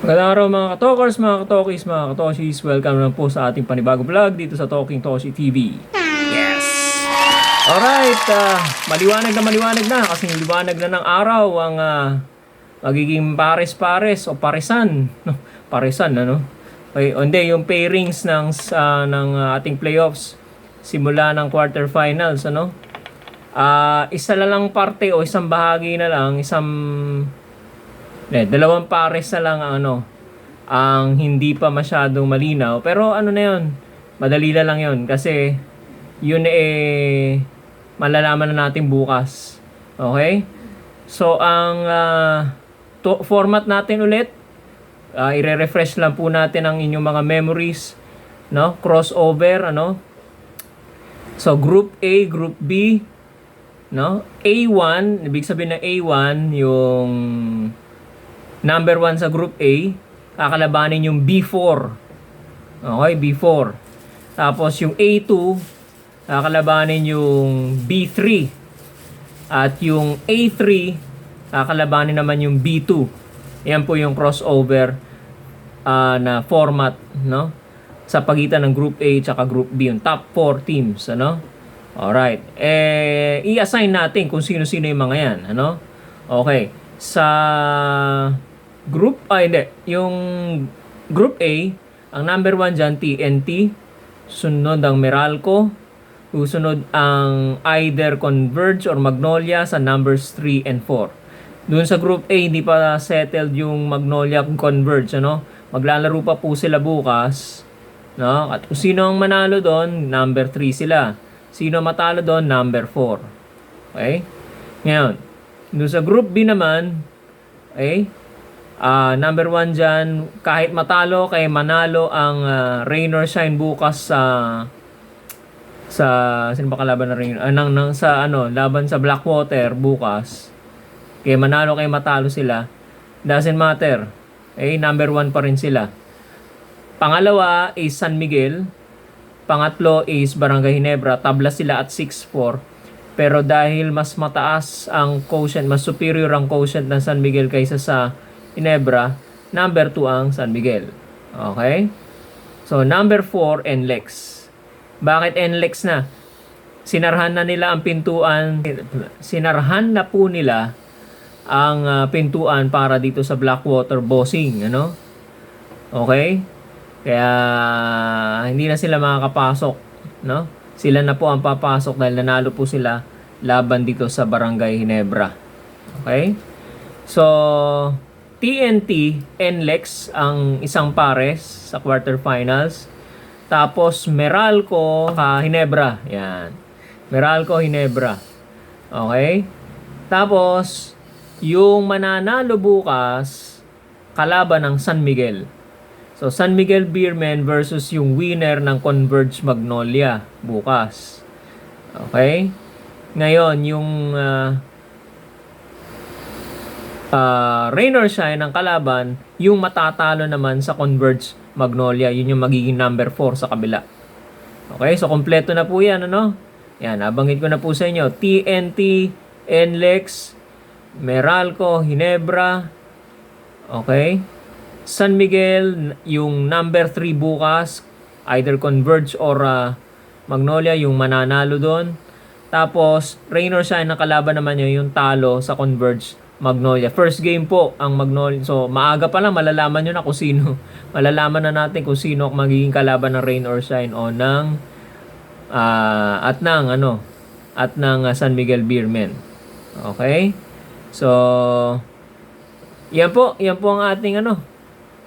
Magandang araw mga katokers, mga katokis, mga katoshis. Welcome naman po sa ating panibagong vlog dito sa Talking Toshi TV. Yes! Alright, maliwanag na kasi liwanag na ng araw ang magiging pares-pares o paresan. No, paresan, ano? Okay, hindi, yung pairings ng ating playoffs simula ng quarterfinals, ano? Isa na lang parte o isang bahagi na lang, dalawang pares na lang ang hindi pa masyadong malinaw. Pero ano na 'yon? Madali na lang 'yon kasi yun malalaman na natin bukas. Okay? So ang format natin ulit, ire-refresh lang po natin ang inyong mga memories, no? Crossover, ano? So Group A, Group B, no? A1, ibig sabihin ng A1 yung number 1 sa Group A, kakalabanin yung B4. Okay, B4. Tapos yung A2, kakalabanin yung B3. At yung A3, kakalabanin naman yung B2. Yan po yung crossover na format, no? Sa pagitan ng Group A at Group B, yung top 4 teams, ano? Alright. I-assign natin kung sino-sino yung mga yan, ano? Okay. Sa yung Group A, ang number 1 dyan, TNT. Sunod ang Meralco. Susunod ang either Converge or Magnolia sa numbers 3 and 4. Doon sa Group A, hindi pa settled yung Magnolia Converge, ano? Maglalaro pa po sila bukas, no? At kung sino ang manalo doon, number 3 sila. Sino matalo doon, number 4. Okay? Ngayon, doon sa Group B naman, okay? Number 1 dyan, kahit matalo, kay manalo ang rain or shine bukas sa sino ba kalaban na rain? Laban sa Blackwater bukas. Kaya manalo, kay matalo sila. Doesn't matter. Okay, number 1 pa rin sila. Pangalawa is San Miguel. Pangatlo is Barangay Ginebra. Tabla sila at 6-4. Pero dahil mas mataas ang quotient, mas superior ang quotient ng San Miguel kaysa sa Ginebra, number 2 ang San Miguel. Okay? So, number 4, NLEX. Bakit NLEX na? Sinarhan na nila ang pintuan. Sinarhan na po nila ang pintuan para dito sa Blackwater bossing. Ano? Okay? Kaya, hindi na sila makakapasok. No? Sila na po ang papasok dahil nanalo po sila laban dito sa Barangay Ginebra. Okay? So, TNT, NLEX ang isang pares sa quarterfinals. Tapos Meralco, Ginebra. Yan. Meralco, Ginebra. Okay? Tapos, yung mananalo bukas, kalaban ng San Miguel. So, San Miguel Beermen versus yung winner ng Converge Magnolia bukas. Okay? Ngayon, yung rain or shine ng kalaban, yung matatalo naman sa Converge Magnolia, yun yung magiging number 4 sa kabila. Okay, so kompleto na po yan, ano? Yan, nabanggit ko na po sa inyo. TNT, NLEX, Meralco, Ginebra, okay? San Miguel, yung number 3 bukas, either Converge or Magnolia, yung mananalo doon. Tapos, rain or shine ng kalaban naman yun, yung talo sa Converge Magnolia. First game po ang Magnolia. So, maaga pa lang malalaman nyo na kung sino. Malalaman na natin kung sino ang magiging kalaban ng rain or shine o ng San Miguel Beermen. Okay? So, yan po ang ating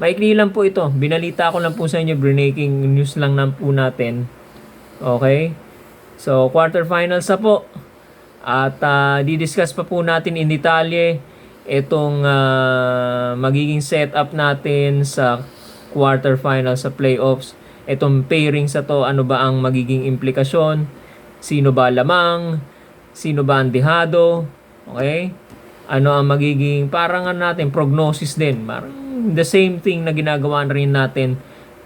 maikli lang po ito. Binalita ko lang po sa inyo, breaking news lang po natin. Okay? So, quarterfinals na po. At didiscuss pa po natin in detalye itong magiging setup natin sa quarterfinals sa playoffs. Itong pairing sa to, ano ba ang magiging implikasyon? Sino ba lamang? Sino ba ang dehado? Okay? Ano ang magiging, parang natin, prognosis din. Parang the same thing na ginagawa rin natin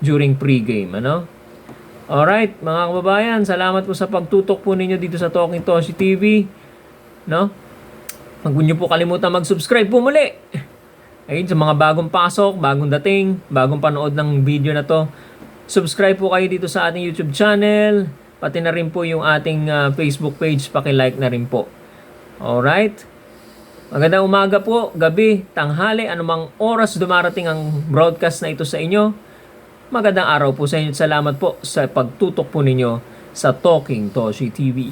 during pregame. Ano? Alright, mga kababayan, salamat po sa pagtutok po ninyo dito sa Talking Toshi TV. No? Huwag niyo po kalimutan mag-subscribe po muli. Ayun, sa mga bagong pasok, bagong dating, bagong panood ng video na to, subscribe po kayo dito sa ating YouTube channel, pati na rin po yung ating Facebook page, paki-like na rin po. Alright? Magandang umaga po, gabi, tanghali, anumang oras dumarating ang broadcast na ito sa inyo. Magandang araw po sa inyo at salamat po sa pagtutok po ninyo sa Talking Toshi TV.